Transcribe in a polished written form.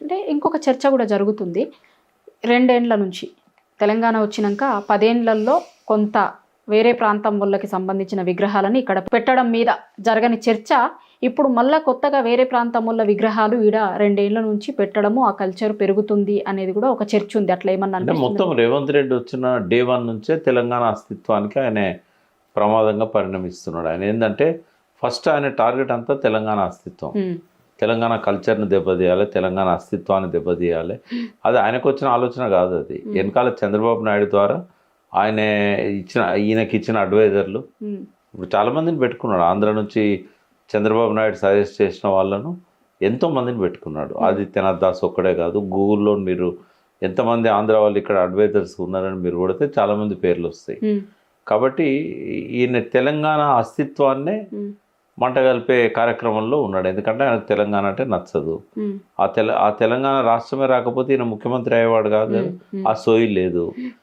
అంటే ఇంకొక చర్చ కూడా జరుగుతుంది. 2 ఏండ్ల నుంచి తెలంగాణ వచ్చినాక 10 ఏండ్లలో కొంత వేరే ప్రాంతం వాళ్ళకి సంబంధించిన విగ్రహాలను ఇక్కడ పెట్టడం మీద జరగని చర్చ ఇప్పుడు మళ్ళా కొత్తగా వేరే ప్రాంతం వల్ల విగ్రహాలు ఈడ 2 ఏళ్ల నుంచి పెట్టడము ఆ కల్చర్ పెరుగుతుంది అనేది కూడా ఒక చర్చ ఉంది. అట్లా ఏమన్నా అంటే మొత్తం రేవంత్ రెడ్డి వచ్చిన డే 1 నుంచే తెలంగాణ అస్తిత్వానికి ఆయన ప్రమాదంగా పరిణమిస్తున్నాడు. ఆయన ఏంటంటే ఫస్ట్ ఆయన టార్గెట్ అంతా తెలంగాణ అస్తిత్వం, తెలంగాణ కల్చర్ని దెబ్బతీయాలి, తెలంగాణ అస్తిత్వాన్ని దెబ్బతీయాలి. అది ఆయనకు వచ్చిన ఆలోచన కాదు, అది వెనకాల చంద్రబాబు నాయుడు ద్వారా ఈయనకి ఇచ్చిన అడ్వైజర్లు ఇప్పుడు చాలామందిని పెట్టుకున్నాడు. ఆంధ్ర నుంచి చంద్రబాబు నాయుడు సజెస్ట్ చేసిన వాళ్ళను ఎంతోమందిని పెట్టుకున్నాడు. ఆదిత్యనాథ్ దాస్ ఒక్కడే కాదు, గూగుల్లో మీరు ఎంతమంది ఆంధ్ర వాళ్ళు ఇక్కడ అడ్వైజర్స్ ఉన్నారని మీరు కొడితే చాలామంది పేర్లు వస్తాయి. కాబట్టి ఈయన తెలంగాణ అస్తిత్వాన్నే మంట కలిపే కార్యక్రమంలో ఉన్నాడు. ఎందుకంటే ఆయనకు తెలంగాణ అంటే నచ్చదు. ఆ తెలంగాణ రాష్ట్రమే రాకపోతే ఈయన ముఖ్యమంత్రి అయ్యేవాడు కాదు, ఆ సోయి లేదు.